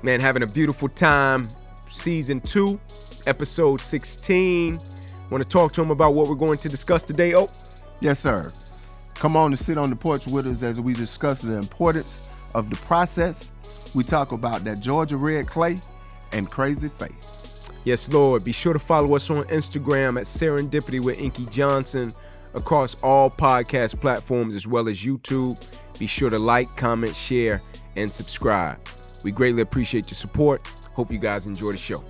Man, having a beautiful time. Season 2, episode 16. Want to talk to him about what we're going to discuss today, Oh? Yes, sir. Come on and sit on the porch with us as we discuss the importance of the process. We talk about that Georgia red clay and crazy faith. Yes, Lord. Be sure to follow us on Instagram at Serendipity with Inky Johnson, across all podcast platforms as well as YouTube. Be sure to like, comment, share, and subscribe. We greatly appreciate your support. Hope you guys enjoy the show.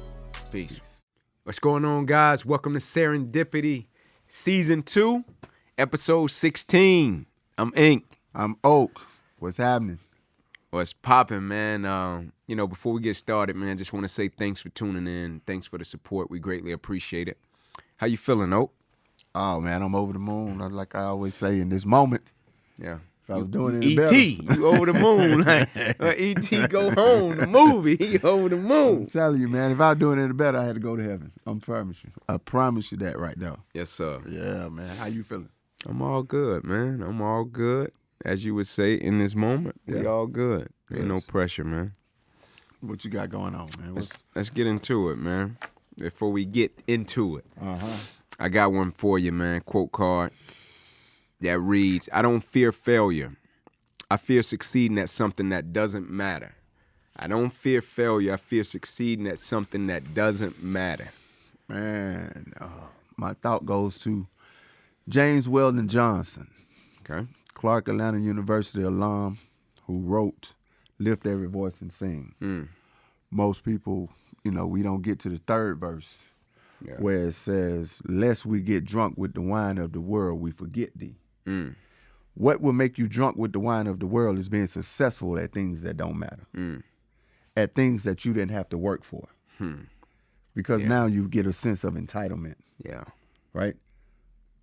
Peace. What's going on, guys? Welcome to Serendipity, Season 2, Episode 16. I'm Ink. I'm Oak. What's happening? What's popping, man? Before we get started, man, just want to say thanks for tuning in. Thanks for the support. We greatly appreciate it. How you feeling, Oak? Oh, man, I'm over the moon. Like I always say in this moment. Yeah. If I was doing it better. E.T., you over the moon. Like, E.T. go home, the movie, he over the moon. I'm telling you, man, if I was doing it better, I had to go to heaven. I promise you. I promise you that right now. Yes, sir. Yeah, man. How you feeling? I'm all good, man. I'm all good. As you would say in this moment, we all good. Ain't no pressure, man. What you got going on, man? Let's get into it, man. Before we get into it, I got one for you, man. Quote card that reads, I don't fear failure. I fear succeeding at something that doesn't matter. I don't fear failure. I fear succeeding at something that doesn't matter. Man, my thought goes to James Weldon Johnson. Okay. Clark Atlanta University alum who wrote Lift Every Voice and Sing. Most people, we don't get to the third verse where it says, lest we get drunk with the wine of the world, we forget thee. What will make you drunk with the wine of the world is being successful at things that don't matter, at things that you didn't have to work for. Because now you get a sense of entitlement. Yeah. Right?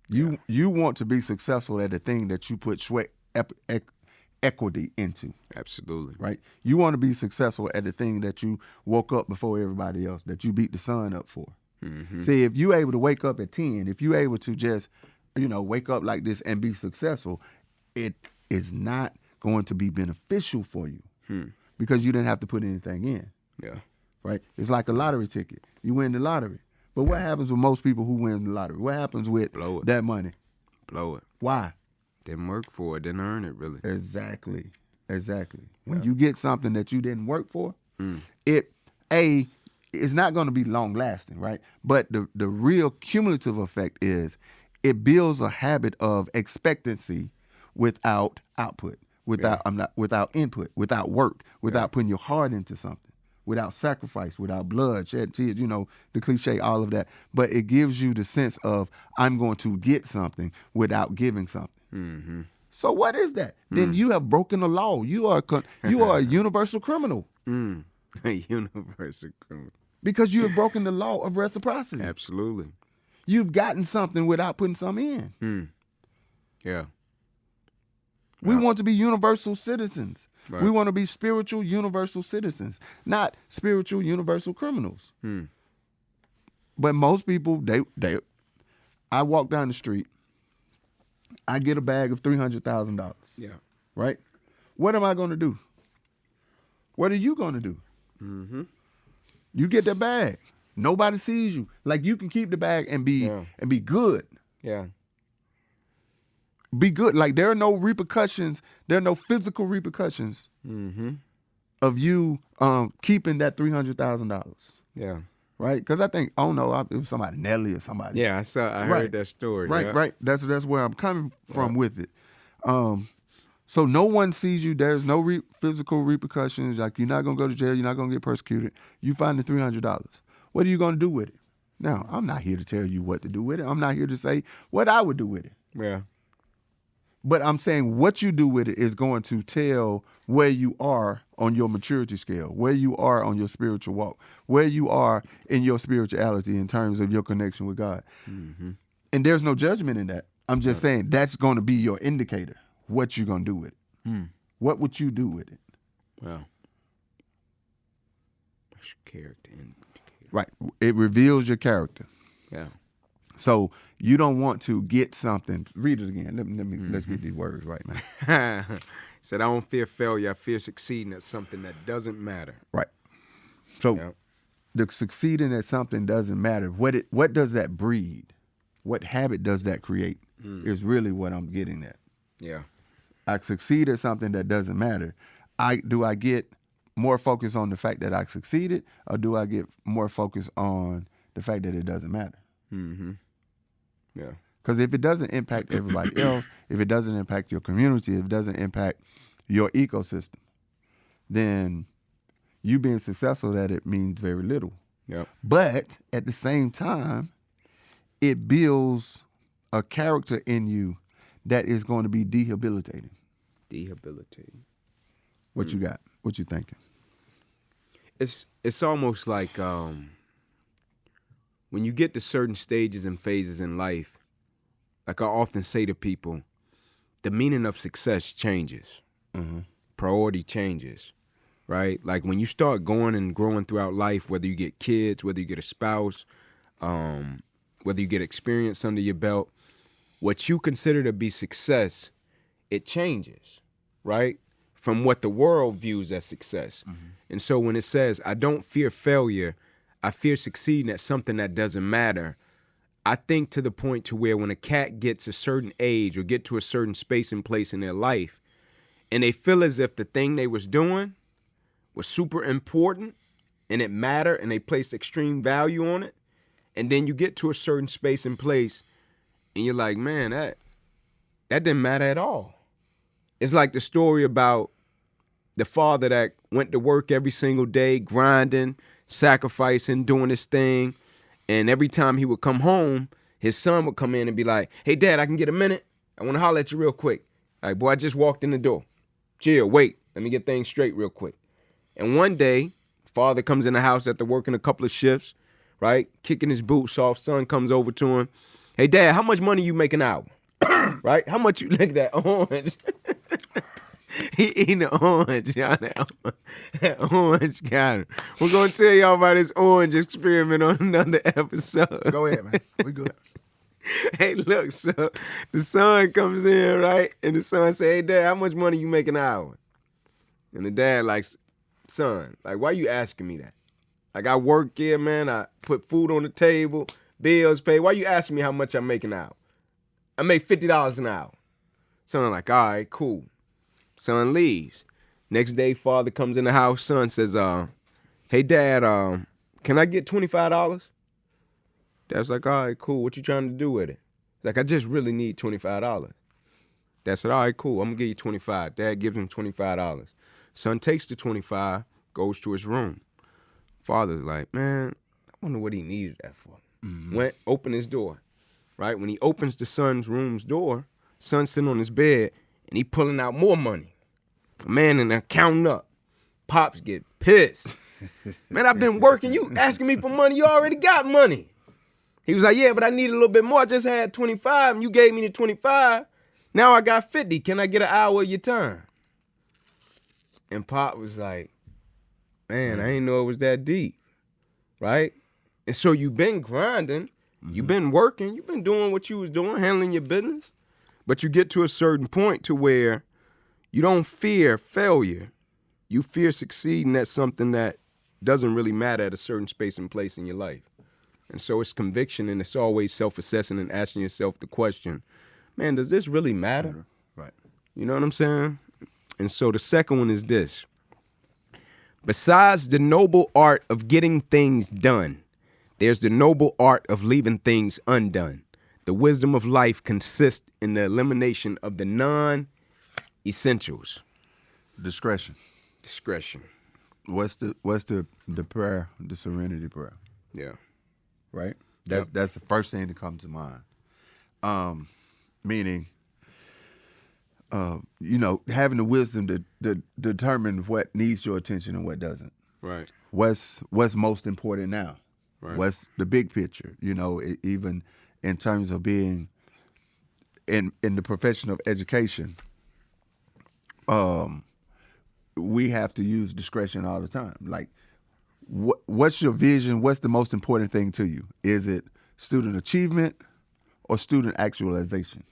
You want to be successful at the thing that you put sweat equity into. Absolutely. Right? You want to be successful at the thing that you woke up before everybody else, that you beat the sun up for. See, if you're able to wake up at 10, if you're able to just, wake up like this and be successful, it is not going to be beneficial for you because you didn't have to put anything in. Yeah. Right? It's like a lottery ticket. You win the lottery. But what happens with most people who win the lottery? What happens with that money? Blow it. Why? Didn't work for it. Didn't earn it, really. Exactly. When you get something that you didn't work for, it's not going to be long lasting, right? But the real cumulative effect is it builds a habit of expectancy without output, without input, without work, without putting your heart into something, without sacrifice, without blood, shed tears, the cliche, all of that. But it gives you the sense of I'm going to get something without giving something. So what is that? Then you have broken the law. You are a universal criminal. A universal criminal. Because you have broken the law of reciprocity. Absolutely. You've gotten something without putting something in. Yeah. We want to be universal citizens. Right. We want to be spiritual universal citizens, not spiritual universal criminals. But most people, I walk down the street, I get a bag of $300,000. Yeah. Right? What am I going to do? What are you going to do? You get the bag. Nobody sees you. Like, you can keep the bag and be good. Yeah. Be good. Like, there are no repercussions. There are no physical repercussions of you keeping that $300,000. Yeah. Right? Because I think, it was somebody, Nelly or somebody. Yeah, I heard that story. Right. That's where I'm coming from with it. So no one sees you. There's no physical repercussions. Like, you're not going to go to jail. You're not going to get persecuted. You find the $300. What are you going to do with it? Now, I'm not here to tell you what to do with it. I'm not here to say what I would do with it. Yeah. But I'm saying what you do with it is going to tell where you are on your maturity scale, where you are on your spiritual walk, where you are in your spirituality in terms of your connection with God. And there's no judgment in that. I'm just saying that's going to be your indicator, what you're going to do with it. What would you do with it? Well, that's your character indicator. Right. It reveals your character. Yeah. So you don't want to get something. Read it again. Let's get these words right now. Said, I don't fear failure. I fear succeeding at something that doesn't matter. Right. So the succeeding at something doesn't matter. What does that breed? What habit does that create? Is really what I'm getting at. Yeah. I succeed at something that doesn't matter. Do I get more focus on the fact that I succeeded, or do I get more focus on the fact that it doesn't matter? Mm-hmm. Yeah. Because if it doesn't impact everybody else, if it doesn't impact your community, if it doesn't impact your ecosystem, then you being successful at it means very little. Yep. But at the same time, it builds a character in you that is going to be debilitating. Debilitating. What you got? What you thinking? It's almost like when you get to certain stages and phases in life, like I often say to people, the meaning of success changes. Mm-hmm. Priority changes, right? Like when you start going and growing throughout life, whether you get kids, whether you get a spouse, whether you get experience under your belt, what you consider to be success, it changes, right? From what the world views as success. Mm-hmm. And so when it says, I don't fear failure, I fear succeeding at something that doesn't matter, I think to the point to where when a cat gets a certain age or get to a certain space and place in their life, and they feel as if the thing they was doing was super important and it mattered and they placed extreme value on it, and then you get to a certain space and place and you're like, man, that didn't matter at all. It's like the story about the father that went to work every single day, grinding, sacrificing, doing his thing. And every time he would come home, his son would come in and be like, hey, Dad, I can get a minute? I want to holler at you real quick. Like, boy, I just walked in the door. Chill, wait. Let me get things straight real quick. And one day, father comes in the house after working a couple of shifts, right? Kicking his boots off. Son comes over to him. Hey, Dad, how much money you make an hour? Right? How much you look at that orange? He eating the orange, y'all. That orange got him. We're going to tell y'all about this orange experiment on another episode. Go ahead, man. We good. Hey, look, so the son comes in, right? And the son say, hey, Dad, how much money you make an hour? And the dad like, son, like, why you asking me that? Like, I work here, man. I put food on the table, bills paid. Why you asking me how much I make an hour? I make $50 an hour. Son like, all right, cool. Son leaves. Next day, father comes in the house. Son says, hey, Dad, can I get $25? Dad's like, all right, cool. What you trying to do with it? He's like, I just really need $25. Dad said, all right, cool. I'm going to give you 25. Dad gives him $25. Son takes the 25, goes to his room. Father's like, man, I wonder what he needed that for. Mm-hmm. Went, opened his door, right? When he opens the son's room's door, son's sitting on his bed, and he pulling out more money. Man in there counting up. Pops get pissed. Man, I've been working. You asking me for money. You already got money. He was like, yeah, but I need a little bit more. I just had 25, and you gave me the 25. Now I got 50. Can I get an hour of your time? And Pop was like, man, I didn't know it was that deep, right? And so you've been grinding. Mm-hmm. You've been working. You've been doing what you was doing, handling your business. But you get to a certain point to where you don't fear failure. You fear succeeding at something that doesn't really matter at a certain space and place in your life. And so it's conviction, and it's always self-assessing and asking yourself the question, man, does this really matter? Right. You know what I'm saying? And so the second one is this. Besides the noble art of getting things done, there's the noble art of leaving things undone. The wisdom of life consists in the elimination of the non-essentials. Discretion. What's the prayer, the serenity prayer? Yeah. Right? That's the first thing that comes to mind. Meaning, having the wisdom to determine what needs your attention and what doesn't. Right. What's most important now? Right. What's the big picture? Even in terms of being in the profession of education, we have to use discretion all the time. Like, what's your vision? What's the most important thing to you? Is it student achievement or student actualization?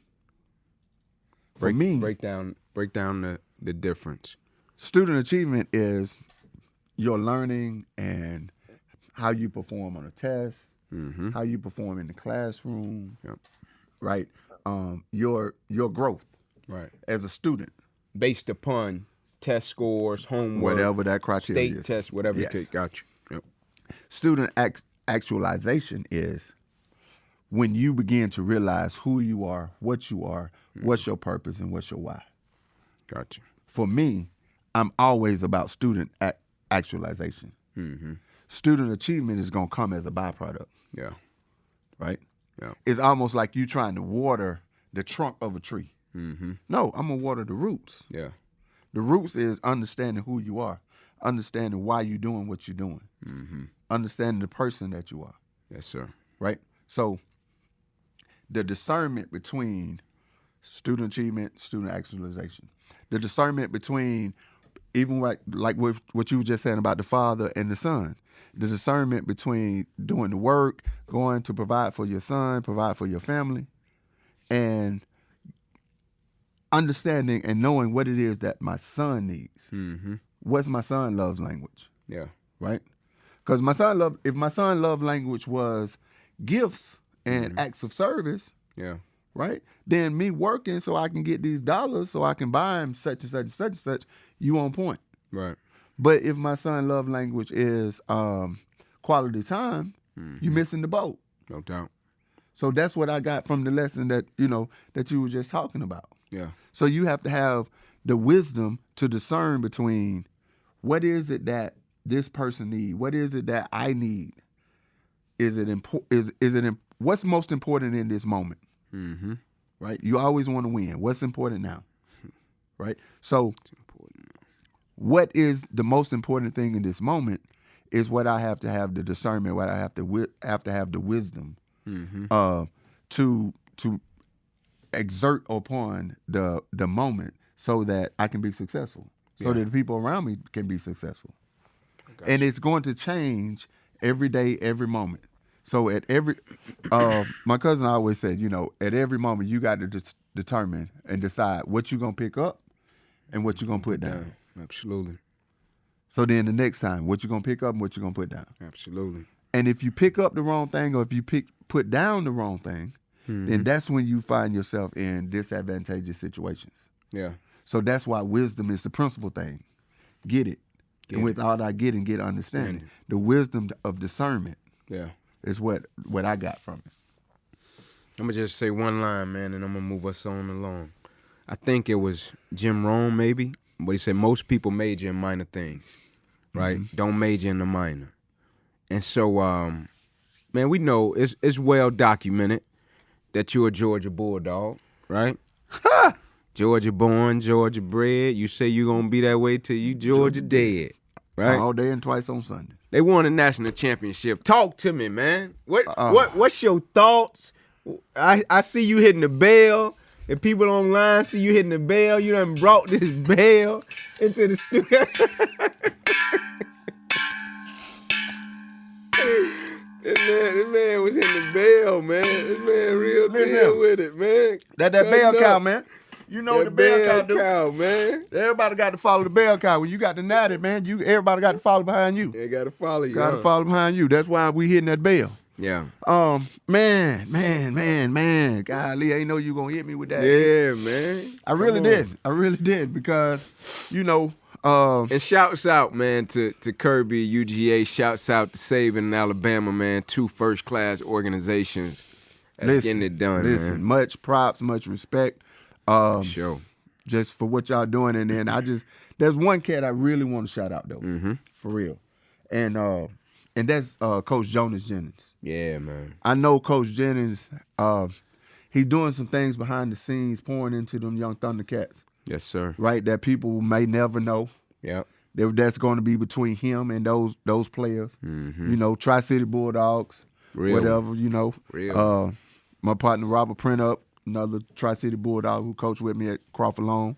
For me, break down the difference. Student achievement is your learning and how you perform on a test, Mm-hmm. how you perform in the classroom, Yep. right? Your growth Right. as a student, Based upon test scores, homework, whatever that criteria state is. tests, whatever. Yes. Got you. Yep. Student actualization is when you begin to realize who you are, what's your purpose, and what's your why. Got you. For me, I'm always about student actualization. Mm-hmm. Student achievement is going to come as a byproduct, Yeah. right? Yeah. It's almost like you trying to water the trunk of a tree. Mm-hmm. No, I'm going to water the roots. Yeah. The roots is understanding who you are, understanding why you're doing what you're doing, Mm-hmm. understanding the person that you are, Yes, sir. right? So the discernment between student achievement, student actualization, the discernment between even like with what you were just saying about the father and the son, the discernment between doing the work, going to provide for your son, provide for your family, and understanding and knowing what it is that my son needs. Mm-hmm. What's my son loves language, Yeah. right? Because if my son love language was gifts and acts of service, Yeah. right? Then me working so I can get these dollars so I can buy him such and such and such and such, you on point. Right. But if my son love language is quality time, you missing the boat. No doubt. So that's what I got from the lesson that you were just talking about. Yeah. So you have to have the wisdom to discern between what is it that this person needs, what is it that I need. Is it what's most important in this moment? Mm-hmm. Right? You always want to win. What's important now? Right? So what is the most important thing in this moment is what I have to have the discernment, what I have to have the wisdom to exert upon the moment so that I can be successful, so that the people around me can be successful. And it's going to change every day, every moment. So at every, my cousin always said, at every moment you got to determine and decide what you're going to pick up and what you're going to put down. Absolutely. So then the next time, what you're going to pick up and what you're going to put down. Absolutely. And if you pick up the wrong thing or if you put down the wrong thing, then that's when you find yourself in disadvantageous situations. Yeah. So that's why wisdom is the principal thing. Get it. And with all I get understanding. The wisdom of discernment. Yeah. Is what I got from it. I'm going to just say one line, man, and I'm going to move us on along. I think it was Jim Rohn, maybe, but he said most people major in minor things, right? Mm-hmm. Don't major in the minor. And so, man, we know it's well documented that you're a Georgia Bulldog, right? Georgia born, Georgia bred. You say you're going to be that way till you Georgia dead, right? All day and twice on Sunday. They won a national championship. Talk to me, man. What's your thoughts? I see you hitting the bell. If people online see you hitting the bell, you done brought this bell into the studio. This man was hitting the bell, man. This man real deal with it, man. That bell cow, man. You know the bell cow, man. Everybody got to follow the bell cow. When you got the natty, man, everybody got to follow behind you. They got to follow you. Got to follow behind you. That's why we hitting that bell. Yeah. Man. Golly, I ain't know you gonna hit me with that. Yeah, man. I really did because, and shouts out, man, to Kirby, UGA. Shouts out to Sabin in Alabama, man. 2 first-class organizations that's getting it done, man. Much props, much respect. Sure. Just for what y'all doing. And then there's one cat I really want to shout out, though. Mm-hmm. For real. And that's Coach Jonas Jennings. Yeah, man. I know Coach Jennings, he's doing some things behind the scenes, pouring into them young Thundercats. Yes, sir. Right, that people may never know. Yep. That's going to be between him and those players. Mm-hmm. Tri-City Bulldogs, real. Whatever, Real. My partner, Robert Printup, another Tri-City Bulldog who coached with me at Crawford Long.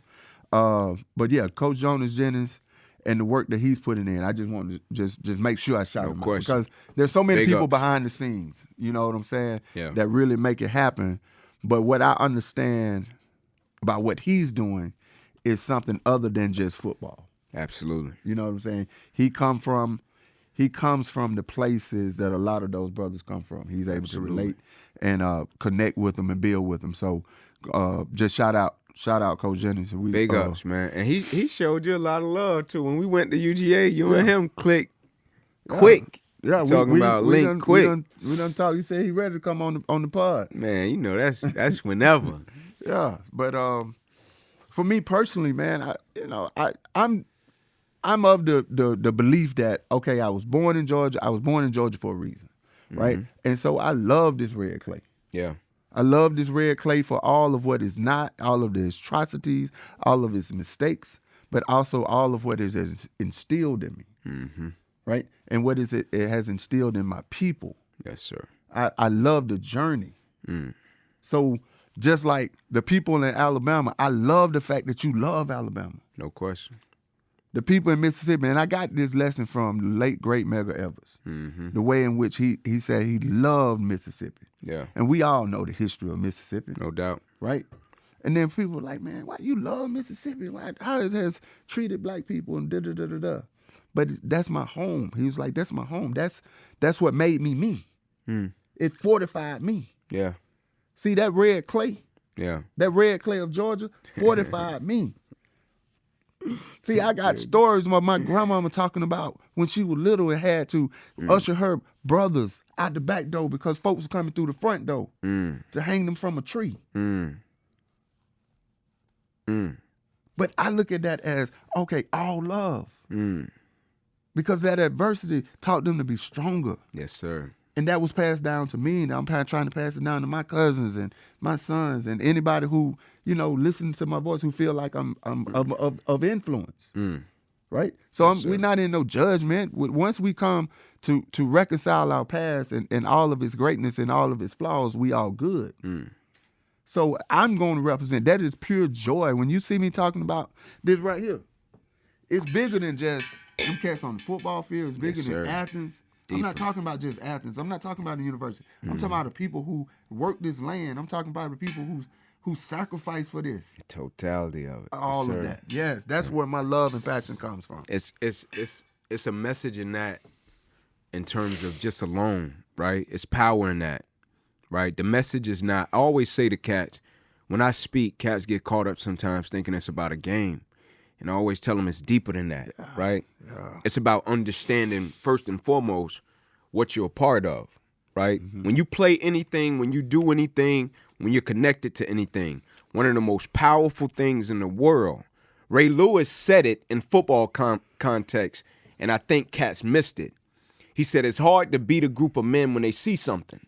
But, yeah, Coach Jonas Jennings and the work that he's putting in, I just want to just make sure I shout him out. Because there's so many people behind the scenes, you know what I'm saying, that really make it happen. But what I understand about what he's doing is something other than just football. Absolutely. You know what I'm saying? He comes from the places that a lot of those brothers come from. He's able to relate and connect with them and build with them. So just shout out Coach Jennings. Big ups, man. And he showed you a lot of love too. When we went to UGA, you and him clicked quick. Yeah, talking about link quick. We done talk. He said he ready to come on the pod. Man, you know that's whenever. Yeah, but for me personally, man, I'm of the belief that, okay, I was born in Georgia. I was born in Georgia for a reason, right? And so I love this red clay. Yeah. I love this red clay for all of what is not, all of the atrocities, all of its mistakes, but also all of what it has instilled in me, right? And what is it has instilled in my people. Yes, sir. I love the journey. So just like the people in Alabama, I love the fact that you love Alabama. No question. The people in Mississippi, and I got this lesson from the late, great Medgar Evers, the way in which he said he loved Mississippi. Yeah. And we all know the history of Mississippi. No doubt. Right? And then people were like, man, why you love Mississippi? How it has treated black people and da-da-da-da-da. But that's my home. He was like, that's my home. That's what made me me. It fortified me. Yeah. See, that red clay? Yeah. That red clay of Georgia fortified me. See, I got stories of my grandmama talking about when she was little and had to usher her brothers out the back door because folks were coming through the front door to hang them from a tree. But I look at that as, okay, all love. Because that adversity taught them to be stronger. Yes, sir. And that was passed down to me, and I'm trying to pass it down to my cousins and my sons and anybody who, listens to my voice, who feel like I'm of influence, right? So Yes, we're not in no judgment. Once we come to reconcile our past and all of its greatness and all of its flaws, we all good. So I'm going to represent. That is pure joy. When you see me talking about this right here, it's bigger than just them cats on the football field. It's bigger than Athens. I'm not talking about just Athens. I'm not talking about the university. I'm talking about the people who work this land. I'm talking about the people who sacrifice for this. Totality of it. All of that. Yes, that's where my love and passion comes from. It's a message in that, in terms of just alone, right? It's power in that, right? The message is not. I always say to cats, when I speak, cats get caught up sometimes thinking it's about a game. And I always tell them it's deeper than that, right? Yeah. It's about understanding, first and foremost, what you're a part of, right? When you play anything, when you do anything, when you're connected to anything, one of the most powerful things in the world, Ray Lewis said it in football context, and I think cats missed it. He said it's hard to beat a group of men when they see something.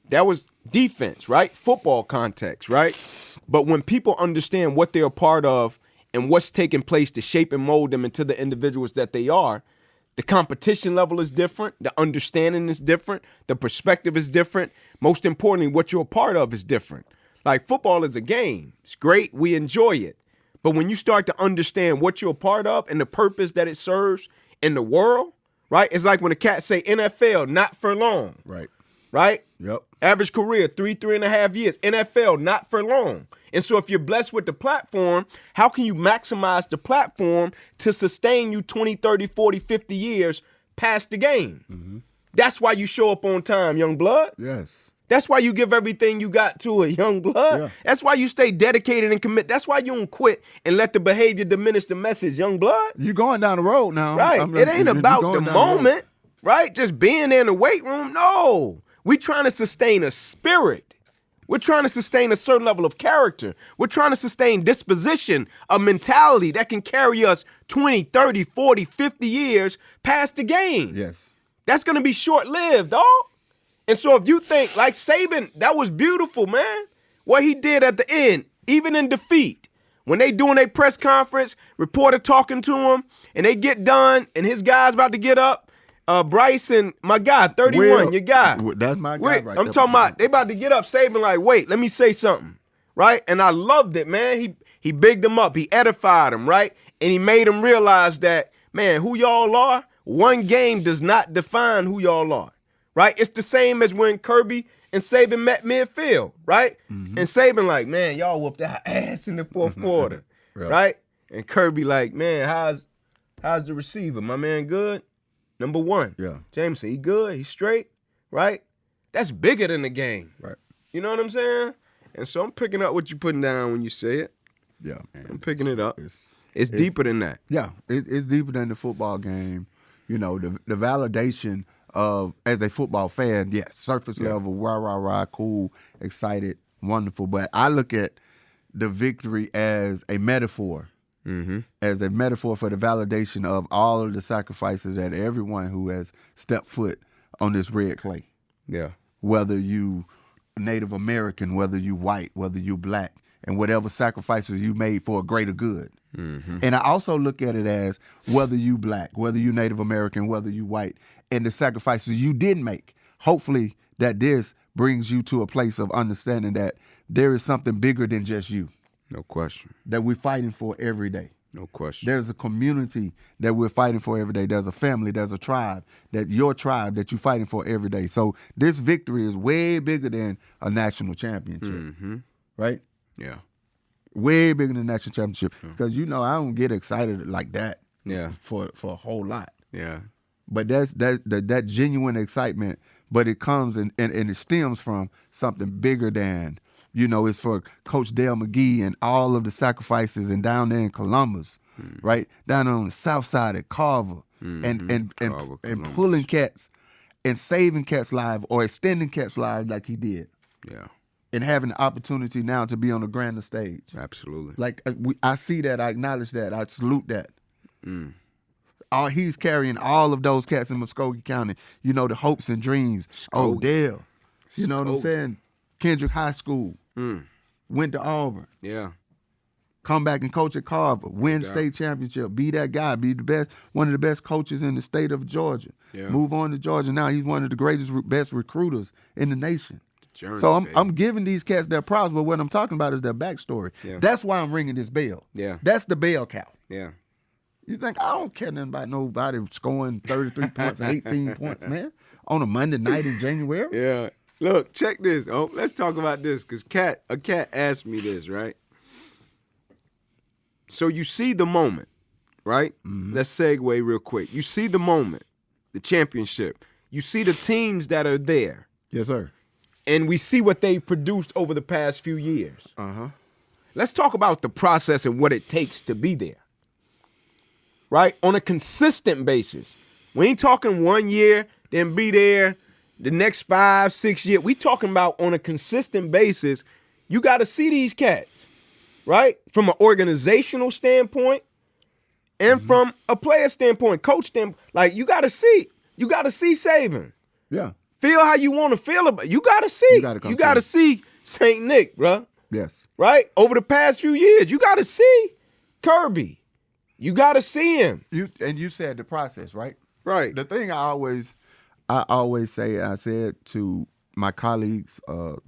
That was defense, right? Football context, right? But when people understand what they're a part of, and what's taking place to shape and mold them into the individuals that they are, the competition level is different, the understanding is different, the perspective is different. Most importantly, what you're a part of is different. Like, football is a game. It's great. We enjoy it. But when you start to understand what you're a part of and the purpose that it serves in the world, right? It's like when the cats say NFL, not for long. Right? Yep. Average career, 3.5 years. NFL, not for long. And so if you're blessed with the platform, how can you maximize the platform to sustain you 20, 30, 40, 50 years past the game? That's why you show up on time, young blood. Yes. That's why you give everything you got to a young blood. Yeah. That's why you stay dedicated and commit. That's why you don't quit and let the behavior diminish the message, young blood. You're going down the road now. Right. It ain't about the moment, right? Just being in the weight room. No. We're trying to sustain a spirit. We're trying to sustain a certain level of character. We're trying to sustain disposition, a mentality that can carry us 20, 30, 40, 50 years past the game. Yes. That's going to be short-lived, dog. And so if you think, like Saban, that was beautiful, man. What he did at the end, even in defeat, when they doing their press conference, reporter talking to him, and they get done, and his guy's about to get up, Bryce and my guy, 31, your guy. That's my guy right I'm talking about, they about to get up, Saban like, wait, let me say something, right? And I loved it, man. He bigged him up. He edified him, right? And he made him realize that, man, who y'all are, one game does not define who y'all are, right? It's the same as when Kirby and Saban met midfield, right? And Saban like, man, y'all whooped our ass in the fourth quarter, right? And Kirby like, man, How's the receiver? My man good? Number one. Yeah. Jameson, he good? He straight? Right? That's bigger than the game. Right. You know what I'm saying? And so I'm picking up what you're putting down when you say it. Yeah, man. I'm picking it up. It's deeper than that. Yeah, it's deeper than the football game. You know, the validation of, as a football fan, yes, surface level, rah, cool, excited, wonderful. But I look at the victory as a metaphor, as a metaphor for the validation of all of the sacrifices that everyone who has stepped foot on this red clay. Yeah. Whether you Native American, whether you white, whether you black, and whatever sacrifices you made for a greater good. And I also look at it as whether you black, whether you Native American, whether you white, and the sacrifices you did make. Hopefully that this brings you to a place of understanding that there is something bigger than just you. No question. That we're fighting for every day. No question. There's a community that we're fighting for every day. There's a family, there's a tribe, that your tribe that you're fighting for every day. So this victory is way bigger than a national championship, right? Yeah. Way bigger than the national championship. Because, you know, I don't get excited like that for a whole lot. Yeah. But that genuine excitement, but it comes and it stems from something bigger than, you know, it's for Coach Dale McGee and all of the sacrifices and down there in Columbus, right? Down on the south side at Carver and pulling cats and saving cats' lives or extending cats' lives like he did. Yeah. And having the opportunity now to be on the grander stage. Absolutely. Like, I see that, I acknowledge that, I salute that. He's carrying all of those cats in Muskogee County, you know, the hopes and dreams. Odell, you know what I'm saying? Kendrick High School, went to Auburn. Yeah. Come back and coach at Carver, win state championship, be that guy, be the best, one of the best coaches in the state of Georgia. Yeah. Move on to Georgia. Now he's one of the greatest, best recruiters in the nation. Journey, so I'm giving these cats their props, but what I'm talking about is their backstory. Yeah. That's why I'm ringing this bell. Yeah. That's the bell cow. Yeah. You think I don't care nothing about nobody scoring 33 points and 18 points, man, on a Monday night in January? Yeah. Look, check this. Oh, let's talk about this because a cat asked me this, right? So you see the moment, right? Let's segue real quick. You see the moment, the championship. You see the teams that are there. Yes, sir. And we see what they've produced over the past few years. Let's talk about the process and what it takes to be there. Right? On a consistent basis. We ain't talking 1 year, then be there the next 5, 6 years. We talking about on a consistent basis. You got to see these cats, right? From an organizational standpoint and from a player standpoint, coach standpoint. Like, you got to see. You got to see Saban. Yeah. Feel how you want to feel about it. You got to see. You got to see St. Nick, bro. Yes. Right? Over the past few years, you got to see Kirby. You got to see him. You said the process, right? Right. The thing I always say, I said to my colleagues,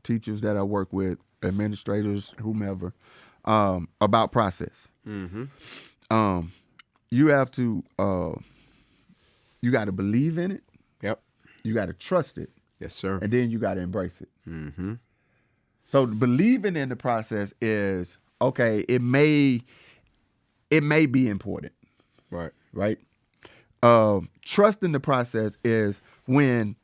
teachers that I work with, administrators, whomever, about process. You have to, you got to believe in it. Yep. You got to trust it. Yes, sir. And then you got to embrace it. So believing in the process is, okay, it may be important. Right. Right? Trusting the process is when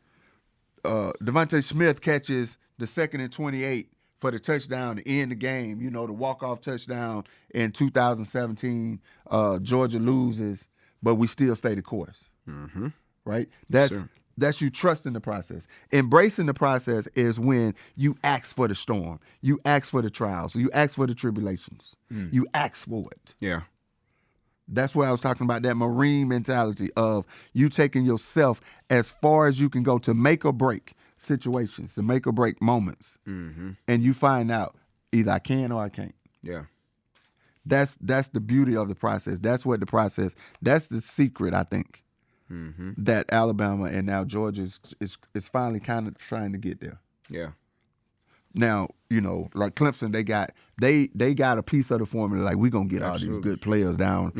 Devontae Smith catches the 2nd and 28 for the touchdown to end the game, you know, the walk-off touchdown in 2017. Georgia loses, but we still stay the course. Right? That's you trusting the process. Embracing the process is when you ask for the storm. You ask for the trials. You ask for the tribulations. You ask for it. Yeah. That's where I was talking about that Marine mentality of you taking yourself as far as you can go to make or break situations, to make or break moments. And you find out either I can or I can't. Yeah. That's the beauty of the process. That's what that's the secret, I think, that Alabama and now Georgia is finally kind of trying to get there. Yeah. Now, you know, like Clemson, they got a piece of the formula. Like, we're going to get all these good players down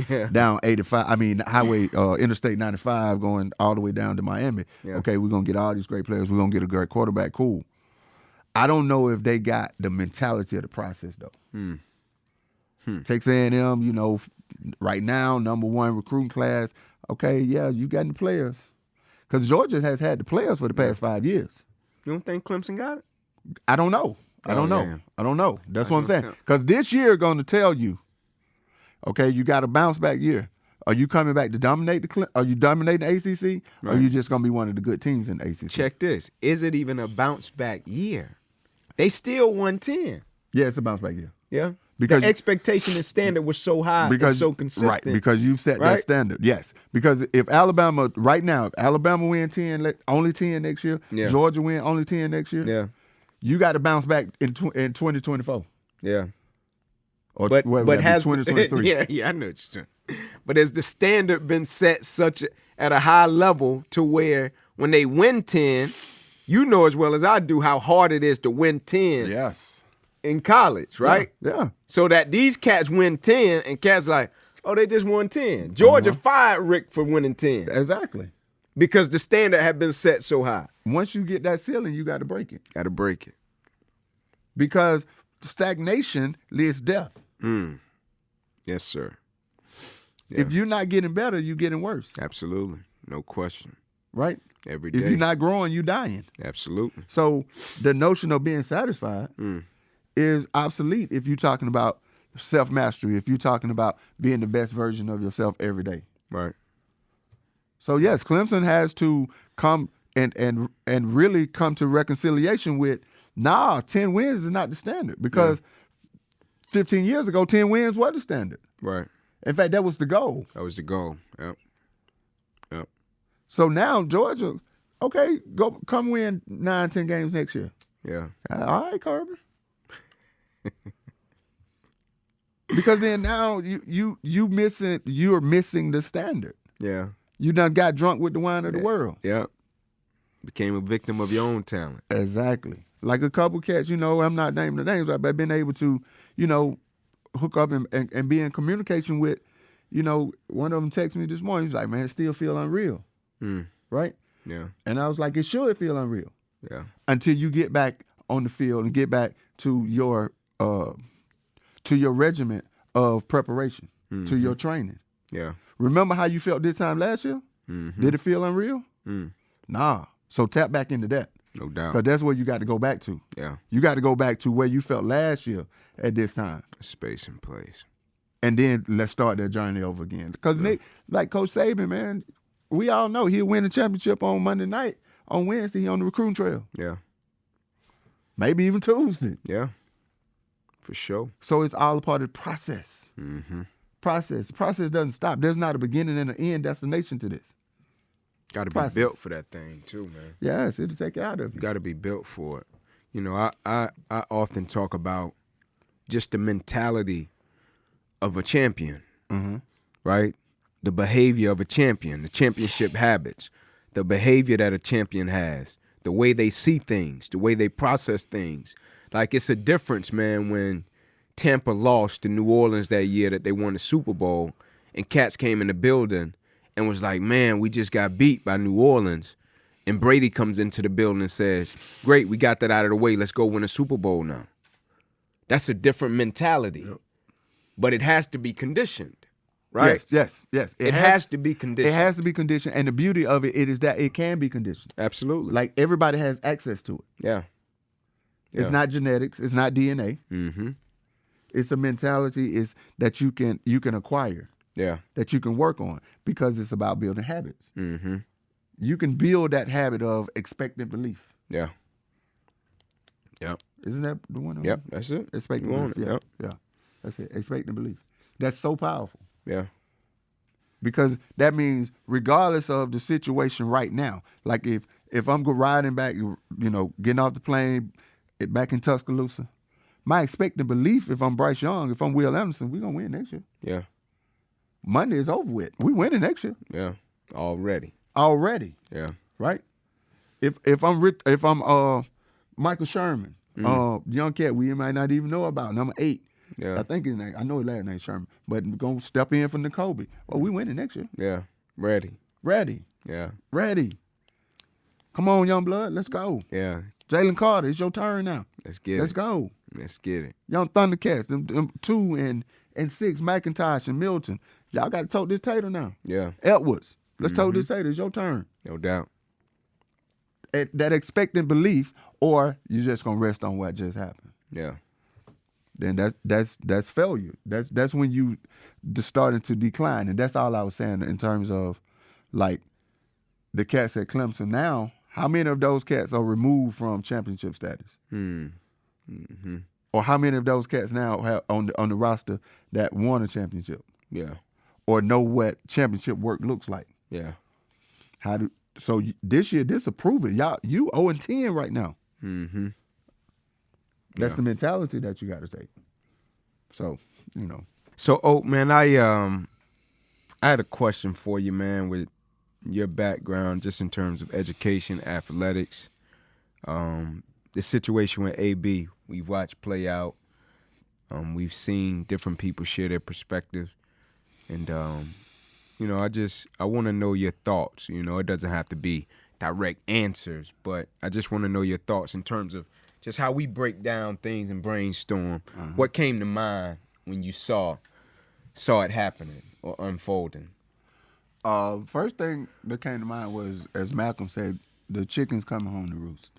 85. I mean, Interstate 95 going all the way down to Miami. Yeah. Okay, we're going to get all these great players. We're going to get a great quarterback. Cool. I don't know if they got the mentality of the process, though. Texas A&M, you know, right now, #1 recruiting class. Okay, yeah, you got the players. Because Georgia has had the players for the past 5 years. You don't think Clemson got it? I don't know. I don't know. Yeah. I don't know. That's what I'm saying. Because this year going to tell you, okay, you got a bounce back year. Are you coming back to dominate are you dominating the ACC? Right. Or are you just going to be one of the good teams in the ACC? Check this. Is it even a bounce back year? They still won 10. Yeah, it's a bounce back year. Yeah. Because the expectation and standard was so high and so consistent. Right, because you set that standard. Yes. Because if Alabama, right now, if Alabama win 10, only 10 next year, Georgia win only 10 next year, you got to bounce back in 2024. Yeah. Or but has 2023. I know what you're saying. But has the standard been set at a high level to where when they win 10, you know as well as I do how hard it is to win 10 in college, right? Yeah. So that these cats win 10 and cats like, oh, they just won 10. Georgia fired Rick for winning 10. Exactly. Because the standard had been set so high. Once you get that ceiling, you got to break it. Got to break it. Because stagnation leads death. Yes, sir. Yeah. If you're not getting better, you're getting worse. Absolutely. No question. Right? Every day. If you're not growing, you're dying. Absolutely. So the notion of being satisfied is obsolete if you're talking about self-mastery, if you're talking about being the best version of yourself every day. Right. So, yes, Clemson has to come and really come to reconciliation with, 10 wins is not the standard. Because 15 years ago, 10 wins was the standard. Right. In fact, that was the goal. That was the goal. Yep. So now Georgia, okay, come win 9, 10 games next year. Yeah. All right, Kirby. Because then now you're missing the standard. Yeah. You done got drunk with the wine of the world. Yeah. Became a victim of your own talent. Exactly. Like a couple cats, I'm not naming the names, but been able to, hook up and be in communication with, one of them texted me this morning. He's like, man, it still feel unreal. Right? Yeah. And I was like, it should feel unreal. Yeah. Until you get back on the field and get back to your regiment of preparation, to your training. Yeah. Remember how you felt this time last year? Did it feel unreal? Nah. So tap back into that. No doubt. Because that's where you got to go back to. Yeah. You got to go back to where you felt last year at this time. Space and place. And then let's start that journey over again. Because like Coach Saban, man, we all know he'll win the championship on Monday night. On Wednesday, he on the recruiting trail. Yeah. Maybe even Tuesday. Yeah. For sure. So it's all a part of the process. Process. The process doesn't stop. There's not a beginning and an end destination to this. Got to be built for that thing too, man. Yes, it'll take it out of you. Got to be built for it. I often talk about just the mentality of a champion, right? The behavior of a champion, the championship habits, the behavior that a champion has, the way they see things, the way they process things. Like, it's a difference, man, when Tampa lost to New Orleans that year that they won the Super Bowl and cats came in the building and was like, man, we just got beat by New Orleans. And Brady comes into the building and says, great, we got that out of the way. Let's go win a Super Bowl now. That's a different mentality. Yep. But it has to be conditioned, right? Yes. It has to be conditioned. It has to be conditioned. And the beauty of it is that it can be conditioned. Absolutely. Like, everybody has access to it. Yeah. It's not genetics. It's not DNA. It's a mentality that you can acquire. Yeah. That you can work on, because it's about building habits. You can build that habit of expectant belief. Yeah. Yep. Isn't that the one? Yep, that's it. Expectant belief. Yeah. That's it. Expectant belief. That's so powerful. Yeah. Because that means regardless of the situation right now, like if I'm riding back, getting off the plane back in Tuscaloosa, my expectant belief, if I'm Bryce Young, if I'm Will Anderson, we're going to win next year. Yeah. Monday is over with. We winning next year. Yeah. Already. Yeah. Right? If I'm Michael Sherman, young cat we might not even know about, number 8. Yeah. I think his name, I know his last name Sherman, but going to step in for N'Kobe. Well, we winning next year. Yeah. Ready. Yeah. Ready. Come on, young blood. Let's go. Yeah. Jalen Carter, it's your turn now. Let's get it. Let's go. Let's get it. Young Thundercats, them 2 and 6, McIntosh and Milton. Y'all got to tote this tater now. Yeah. Edwards, let's tote this tater. It's your turn. No doubt. That expectant belief, or you just gonna rest on what just happened. Yeah. Then that's failure. That's when you starting to decline, and that's all I was saying in terms of like the cats at Clemson now. How many of those cats are removed from championship status? Mm-hmm. Or how many of those cats now have on the roster that won a championship? Yeah. Or know what championship work looks like? Yeah. So this year, this will prove it. Y'all, you 0-10 right now. Mm-hmm. That's the mentality that you got to take. So, So, man, I had a question for you, man, with your background, just in terms of education, athletics, the situation with AB, we've watched play out. We've seen different people share their perspective, and I want to know your thoughts. It doesn't have to be direct answers, but I just want to know your thoughts in terms of just how we break down things and brainstorm. What came to mind when you saw it happening or unfolding? First thing that came to mind was, as Malcolm said, the chicken's coming home to roost.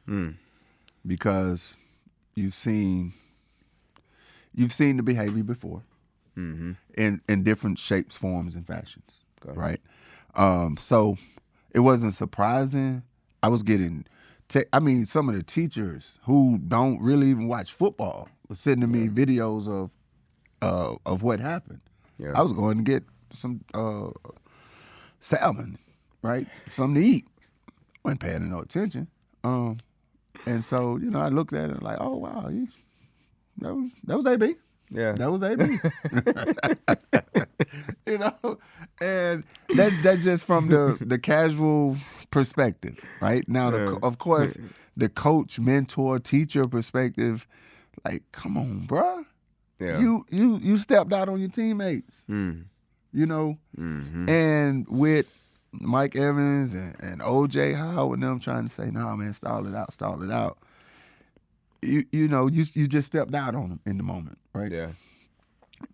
Because you've seen the behavior before in different shapes, forms, and fashions, right? So it wasn't surprising. I was getting some of the teachers who don't really even watch football were sending me videos of what happened. Yeah. I was going to get some salmon, right? Something to eat. Wasn't paying no attention. And so, I looked at it like, oh wow, that was AB. Yeah. That was AB. And that's just from the casual perspective, right? Now, of course, the coach, mentor, teacher perspective, like, come on, bruh. Yeah. You stepped out on your teammates. And with Mike Evans and OJ Howard and them trying to say, no, man, stall it out. You just stepped out on them in the moment, right? Yeah.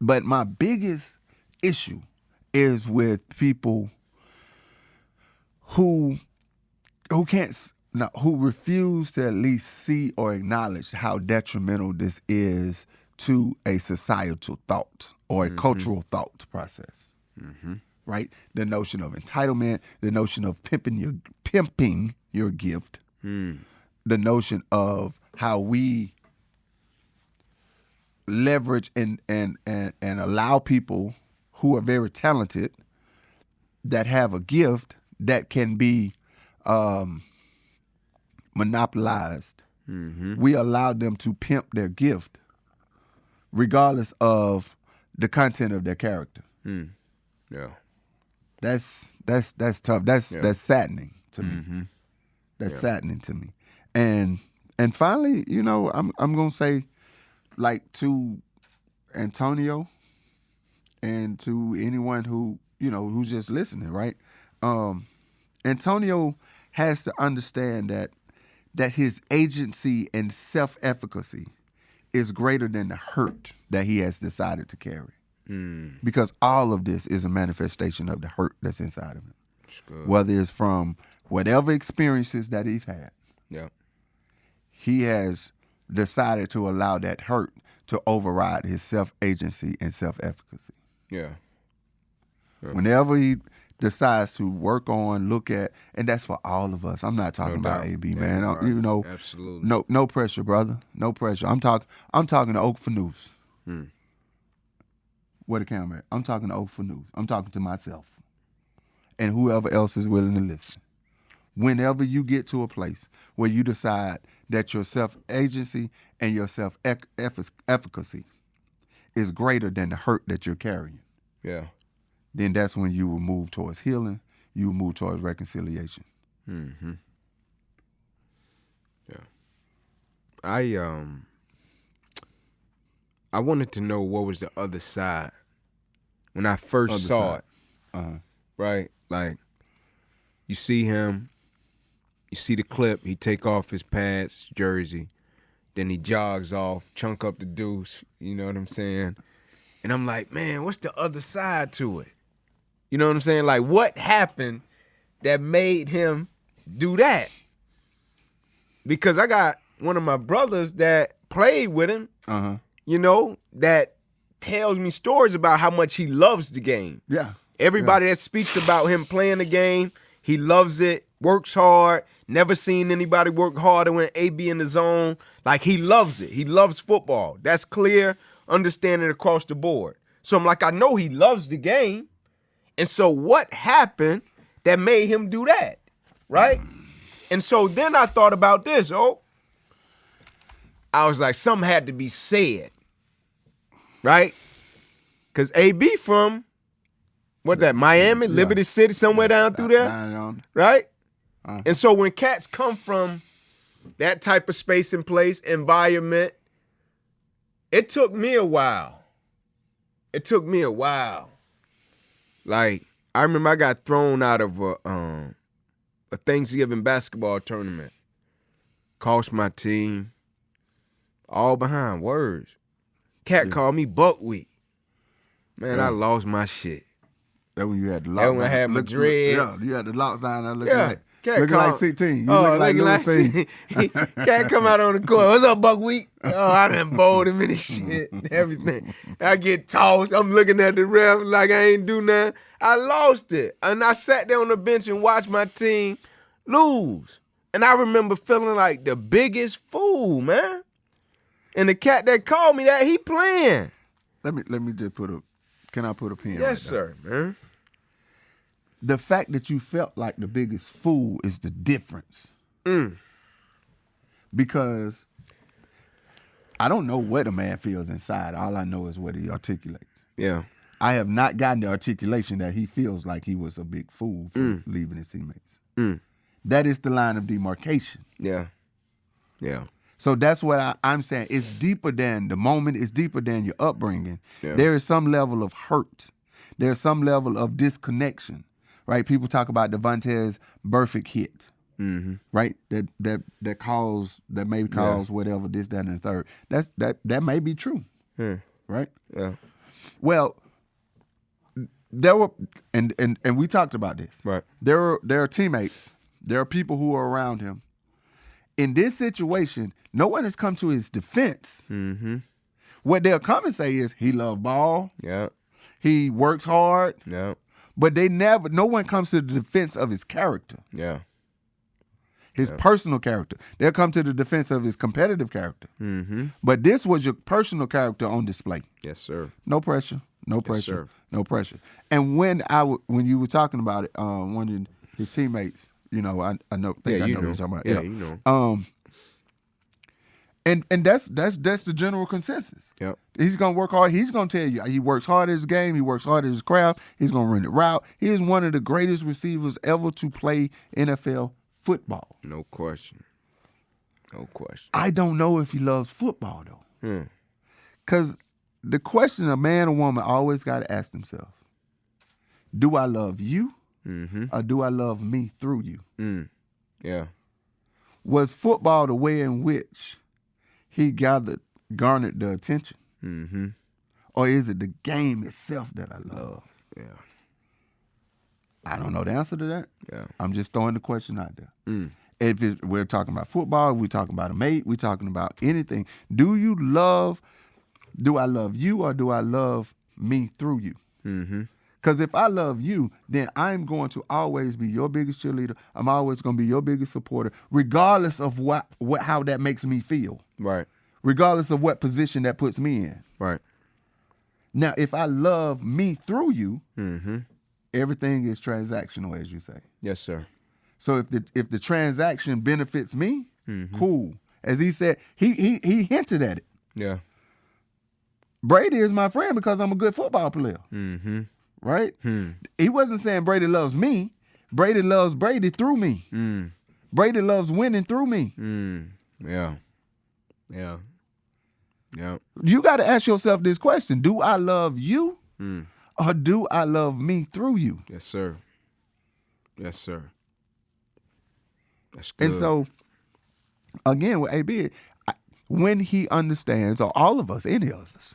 But my biggest issue is with people who refuse to at least see or acknowledge how detrimental this is to a societal thought or a cultural thought process. Right? The notion of entitlement, the notion of pimping your gift, the notion of how we leverage and allow people who are very talented that have a gift that can be monopolized. We allow them to pimp their gift regardless of the content of their character. Yeah. That's tough. That's saddening to me. That's saddening to me. And finally, I'm gonna say, like, to Antonio and to anyone who who's just listening, right? Antonio has to understand that his agency and self-efficacy is greater than the hurt that he has decided to carry. Because all of this is a manifestation of the hurt that's inside of him. Whether it's from whatever experiences that he's had. Yeah. He has decided to allow that hurt to override his self-agency and self-efficacy. Yeah. Whenever he decides to work on, look at, and that's for all of us. I'm not talking about AB, man. Right. Absolutely. No pressure, brother. No pressure. I'm talking to Oak for News. Where the camera at? I'm talking to Oak for News. I'm talking to myself and whoever else is willing to listen. Whenever you get to a place where you decide that your self-agency and your self-efficacy is greater than the hurt that you're carrying, then that's when you will move towards healing. You will move towards reconciliation. Yeah. I wanted to know what was the other side when I first saw it. Right? Like, you see him, you see the clip, he take off his pads, jersey, Then he jogs off, chunk up the deuce. You know what I'm saying? And I'm like, man, what's the other side to it? You know what I'm saying? Like, what happened that made him do that? Because I got one of my brothers that played with him, you know, that tells me stories about how much he loves the game. Yeah. Everybody that speaks about him playing the game, he loves it, works hard, never seen anybody work harder when AB in the zone. Like, he loves it. He loves football. That's clear, understanding across the board. So I'm like, I know he loves the game. And so what happened that made him do that, right? And so then I thought about this, I was like, something had to be said, right? Because AB from, Miami, Liberty City, somewhere down through there, right? And so when cats come from that type of space and place, environment, it took me a while. Like, I remember I got thrown out of a Thanksgiving basketball tournament. Cost my team. All behind words. Cat called me buckwheat. Man, I lost my shit. That when you had the lockdown. That when I had my dreads. Yeah, you had the lockdown looking like 16. You looking like little 16. Cat come out on the court. What's up, buckwheat? Oh, I done bowled him in his shit and everything. I get tossed. I'm looking at the ref like I ain't do nothing. I lost it. And I sat there on the bench and watched my team lose. And I remember feeling like the biggest fool, man. And the cat that called me that, he playing. Let me just can I put a pin? Yes, sir, man. The fact that you felt like the biggest fool is the difference. Because I don't know what a man feels inside. All I know is what he articulates. Yeah. I have not gotten the articulation that he feels like he was a big fool for leaving his teammates. That is the line of demarcation. Yeah. Yeah. So that's what I'm saying. It's deeper than the moment. It's deeper than your upbringing. Yeah. There is some level of hurt. There's some level of disconnection, right? People talk about Devontae's perfect hit, right? That may cause whatever, this, that, and the third. That may be true, right? Yeah. Well, there were, and we talked about this. Right. There are teammates. There are people who are around him. In this situation, no one has come to his defense. What they'll come and say is he loved ball. Yeah. He works hard. Yeah. But no one comes to the defense of his character. Yeah. His personal character. They'll come to the defense of his competitive character. But this was your personal character on display. Yes, sir. No pressure. No pressure. Yes, sir. No pressure. And when you were talking about it, one of his teammates, you know, I know what you're talking about. Yeah, you know. And that's the general consensus. Yep. He's gonna work hard. He's gonna tell you he works hard at his game. He works hard at his craft. He's gonna run the route. He is one of the greatest receivers ever to play NFL football. No question. No question. I don't know if he loves football though, because the question a man or woman always got to ask themselves: do I love you, or do I love me through you? Yeah. Was football the way in which he garnered the attention? Or is it the game itself that I love? Yeah. I don't know the answer to that. Yeah. I'm just throwing the question out there. If we're talking about football, we're talking about a mate, we're talking about anything. Do I love you or do I love me through you? Because if I love you, then I'm going to always be your biggest cheerleader. I'm always going to be your biggest supporter, regardless of how that makes me feel. Right. Regardless of what position that puts me in. Right. Now, if I love me through you, everything is transactional, as you say. Yes, sir. So if the transaction benefits me, cool. As he said, he hinted at it. Yeah. Brady is my friend because I'm a good football player. Right? He wasn't saying Brady loves me. Brady loves Brady through me. Brady loves winning through me. Yeah. Yeah. Yeah. You got to ask yourself this question. Do I love you or do I love me through you? Yes, sir. Yes, sir. That's good. And so, again, with AB, when he understands, or all of us, any of us,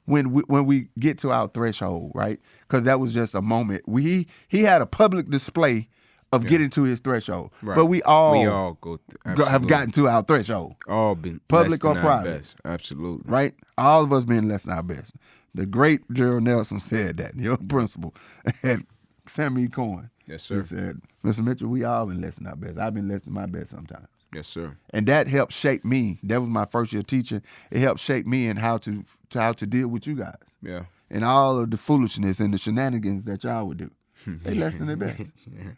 when we get to our threshold, right? Because that was just a moment. He had a public display of getting to his threshold, Right. but we all have gotten to our threshold. All been public less or than our private. best. Absolutely. Right? All of us being less than our best. The great Gerald Nelson said that, your principal at Sammy Cohen. Yes, sir. He said, Mr. Mitchell, we all been less than our best. I've been less than my best sometimes. Yes, sir. And that helped shape me. That was my first year teaching. It helped shape me in how to deal with you guys. Yeah. And all of the foolishness and the shenanigans that y'all would do. They less than their best.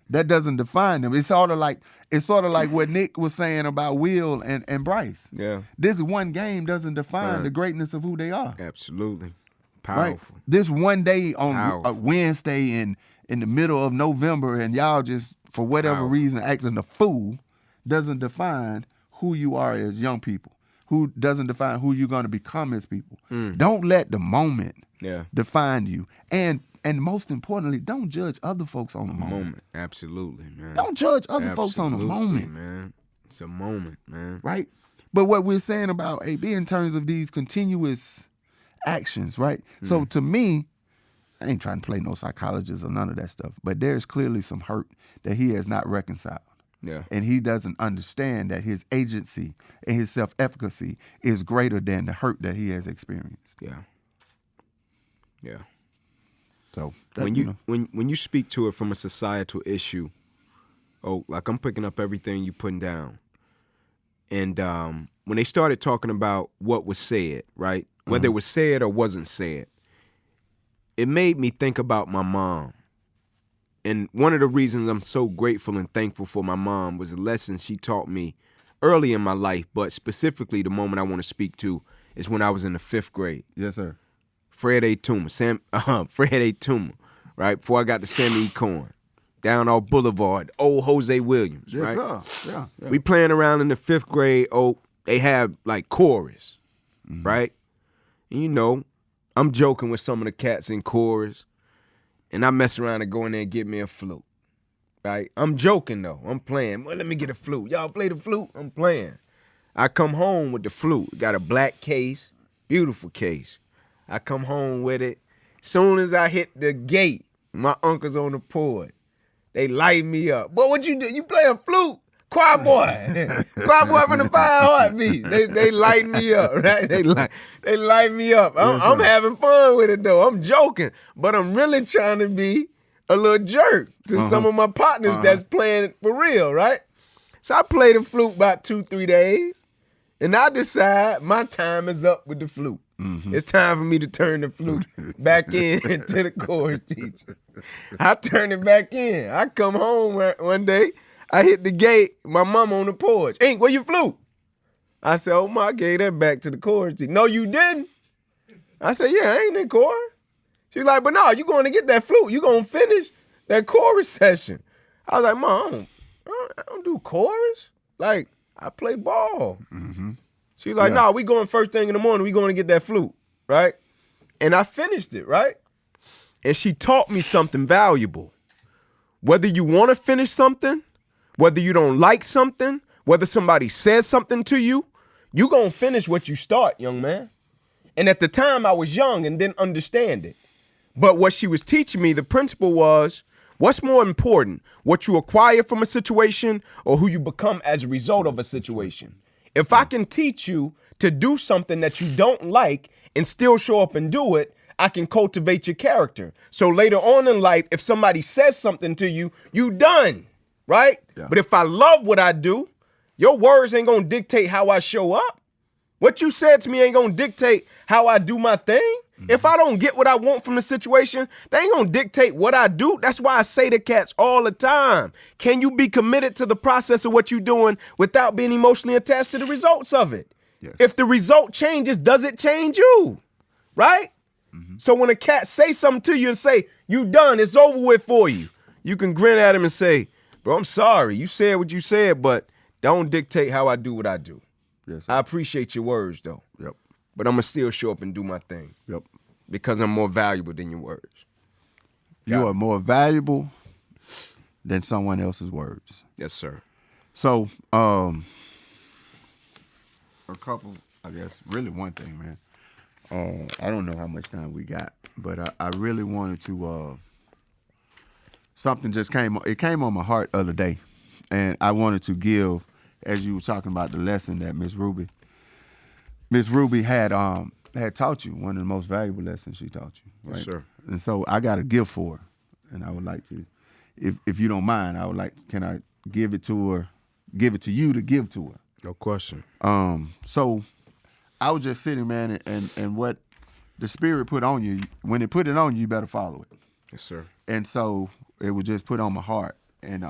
That doesn't define them. It's sort of like what Nick was saying about Will and Bryce. Yeah. This one game doesn't define the greatness of who they are. Absolutely. Powerful. Right? This one day on Powerful. a Wednesday in the middle of November, and y'all just, for whatever reason, acting a fool, doesn't define who you are as young people. Who doesn't define who you're going to become as people. Don't let the moment define you. And most importantly, don't judge other folks on the moment. Absolutely, man. Don't judge other folks on the moment. Man. It's a moment, man. Right? But what we're saying about AB in terms of these continuous actions, right? So to me, I ain't trying to play no psychologist or none of that stuff, but there's clearly some hurt that he has not reconciled. Yeah. And he doesn't understand that his agency and his self-efficacy is greater than the hurt that he has experienced. Yeah. Yeah. So when you speak to it from a societal issue, like I'm picking up everything you putting down. And when they started talking about what was said, right? Whether it was said or wasn't said, it made me think about my mom. And one of the reasons I'm so grateful and thankful for my mom was the lessons she taught me early in my life, but specifically the moment I want to speak to is when I was in the 5th grade. Yes, sir. Fred A. Toomer, right? Before I got to Sammy E. Cohen, down off Boulevard, old Jose Williams, yes, right? Sir. Yeah. We playing around in the 5th grade. They have like chorus, right? And you know, I'm joking with some of the cats in chorus, and I mess around and go in there and get me a flute, right? I'm joking though. I'm playing. Well, let me get a flute. Y'all play the flute? I'm playing. I come home with the flute. Got a black case, beautiful case. I come home with it. Soon as I hit the gate, my uncle's on the porch. They light me up. Boy, what you do? You play a flute? Choir boy. Choir boy from the 5 Heartbeats. They light me up, right? They light me up. I'm having fun with it though. I'm joking. But I'm really trying to be a little jerk to some of my partners that's playing it for real, right? So I play the flute about 2-3 days, and I decide my time is up with the flute. It's time for me to turn the flute back in to the chorus teacher. I turn it back in. I come home one day. I hit the gate. My mom on the porch. Ink, where your flute? I said, oh, I gave that back to the chorus teacher. No, you didn't. I said, yeah, I ain't in chorus. She's like, but no, you going to get that flute. You going to finish that chorus session. I was like, Mom, I don't do chorus. Like, I play ball. She's like, no, we going first thing in the morning. We going to get that flute, right? And I finished it, right? And she taught me something valuable. Whether you want to finish something, whether you don't like something, whether somebody says something to you, you going to finish what you start, young man. And at the time, I was young and didn't understand it. But what she was teaching me, the principle was, what's more important, what you acquire from a situation or who you become as a result of a situation? If I can teach you to do something that you don't like and still show up and do it, I can cultivate your character. So later on in life, if somebody says something to you, you done, right? Yeah. But if I love what I do, your words ain't gonna dictate how I show up. What you said to me ain't gonna dictate how I do my thing. If I don't get what I want from the situation, they ain't gonna dictate what I do. That's why I say to cats all the time, can you be committed to the process of what you're doing without being emotionally attached to the results of it? Yes. If the result changes, does it change you? Right? So when a cat say something to you and say, you done, it's over with for you, you can grin at him and say, bro, I'm sorry. You said what you said, but don't dictate how I do what I do. Yes, sir. I appreciate your words, though. Yep. But I'm going to still show up and do my thing. Yep. Because I'm more valuable than your words. You are more valuable than someone else's words. Yes, sir. So, a I guess really one thing, man. I don't know how much time we got, but I really wanted to. Something just came on my heart the other day, and I wanted to give, as you were talking about the lesson that Miss Ruby had taught you, one of the most valuable lessons she taught you. Right? Yes, sir. And so I got a gift for her, and I would like to, if you don't mind, can I give it to her, give it to you to give to her? No question. So I was just sitting, man, and what the Spirit put on you, when it put it on you, you better follow it. Yes, sir. And so it was just put on my heart, and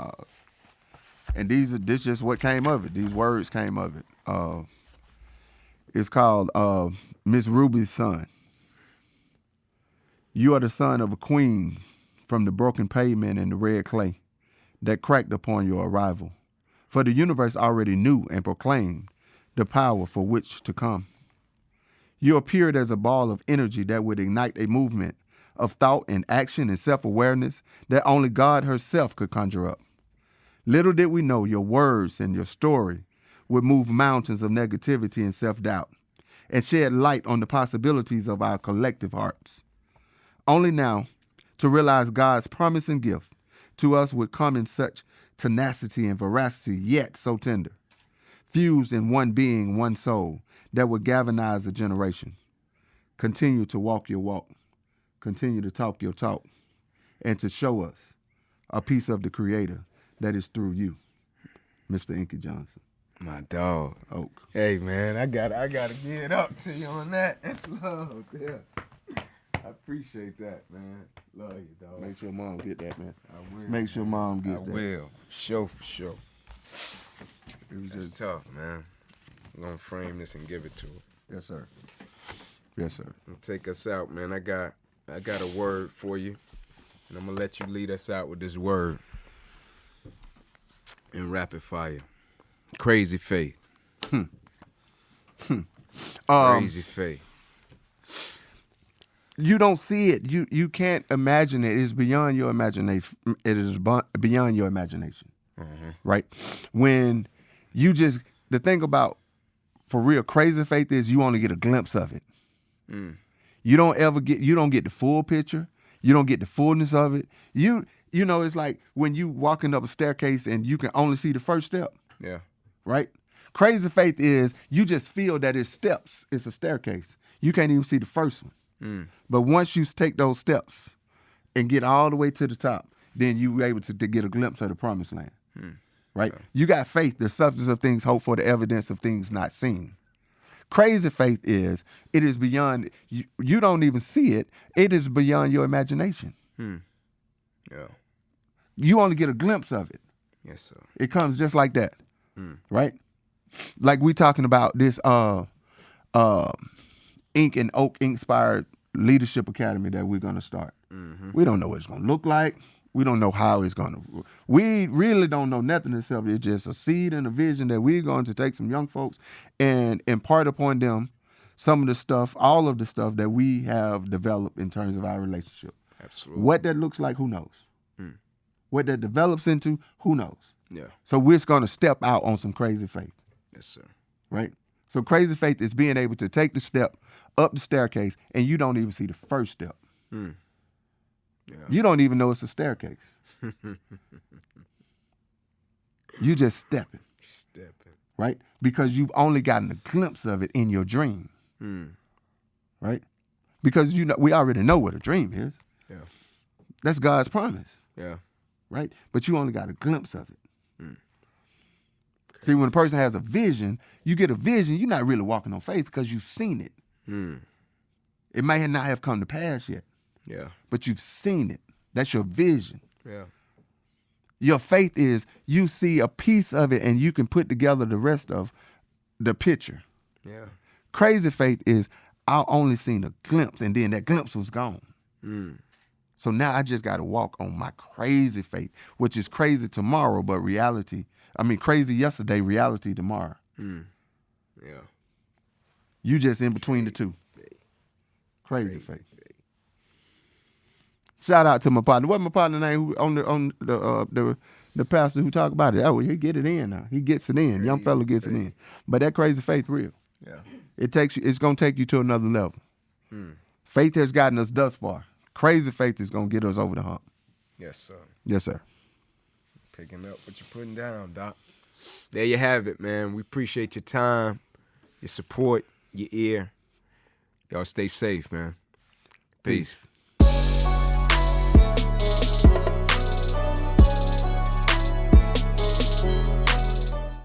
this just what came of it. These words came of it. It's called Miss Ruby's Son. You are the son of a queen from the broken pavement and the red clay that cracked upon your arrival. For the universe already knew and proclaimed the power for which to come. You appeared as a ball of energy that would ignite a movement of thought and action and self-awareness that only God herself could conjure up. Little did we know your words and your story would move mountains of negativity and self-doubt and shed light on the possibilities of our collective hearts. Only now to realize God's promise and gift to us would come in such tenacity and veracity, yet so tender, fused in one being, one soul, that would galvanize a generation. Continue to walk your walk, continue to talk your talk, and to show us a piece of the Creator that is through you, Mr. Inky Johnson. My dog. Oak. Hey, man, I gotta give it up to you on that. It's love. Yeah. I appreciate that, man. Love you, dog. Make sure Mom get that, man. I will. Make sure Mom gets that. I will. For sure. It was It's just tough, man. I'm gonna frame this and give it to her. Yes, sir. Yes, sir. Take us out, man. I got a word for you, and I'm gonna let you lead us out with this word in rapid fire. Crazy faith. Crazy faith. You don't see it. You can't imagine it. It's beyond your imagination. It is beyond your imagination. Right? When you just, the thing about, for real, crazy faith is you only get a glimpse of it. You don't get the full picture. You don't get the fullness of it. You know, it's like when you walking up a staircase and you can only see the first step. Yeah. Right? Crazy faith is you just feel that it's steps. It's a staircase. You can't even see the first one. But once you take those steps and get all the way to the top, then you were able to get a glimpse of the promised land. Right? Yeah. You got faith, the substance of things hoped for, the evidence of things not seen. Crazy faith is, it is beyond, you don't even see it. It is beyond your imagination. Yeah. You only get a glimpse of it. Yes, sir. It comes just like that. Right? Like we talking about this Ink and Oak inspired leadership academy that we're going to start. We don't know what it's going to look like. We don't know how it's going to. We really don't know nothing except it's just a seed and a vision that we're going to take some young folks and impart upon them some of the stuff, all of the stuff that we have developed in terms of our relationship. Absolutely. What that looks like, who knows? What that develops into, who knows? Yeah. So we're going to step out on some crazy faith. Yes, sir. Right? So crazy faith is being able to take the step up the staircase and you don't even see the first step. Yeah. You don't even know it's a staircase. You just stepping. Right? Because you've only gotten a glimpse of it in your dream. Right? Because we already know what a dream is. Yeah. That's God's promise. Yeah. Right? But you only got a glimpse of it. See, when a person has a vision, you get a vision, you're not really walking on faith because you've seen it. It may not have come to pass yet. Yeah. But you've seen it. That's your vision. Yeah. Your faith is you see a piece of it and you can put together the rest of the picture. Yeah. Crazy faith is I only seen a glimpse and then that glimpse was gone. So now I just got to walk on my crazy faith, which is crazy tomorrow, but crazy yesterday, reality tomorrow. Yeah. You just in between the two. Crazy faith. Shout out to my partner. What's my partner name? Who on the pastor who talk about it? Oh, he get it in now. He gets it in. Young fella gets it in. But that crazy faith real. Yeah. It's gonna take you to another level. Faith has gotten us thus far. Crazy faith is gonna get us over the hump. Yes, sir. Yes, sir. Picking up what you're putting down, Doc. There you have it, man. We appreciate your time, your support, your ear. Y'all stay safe, man. Peace.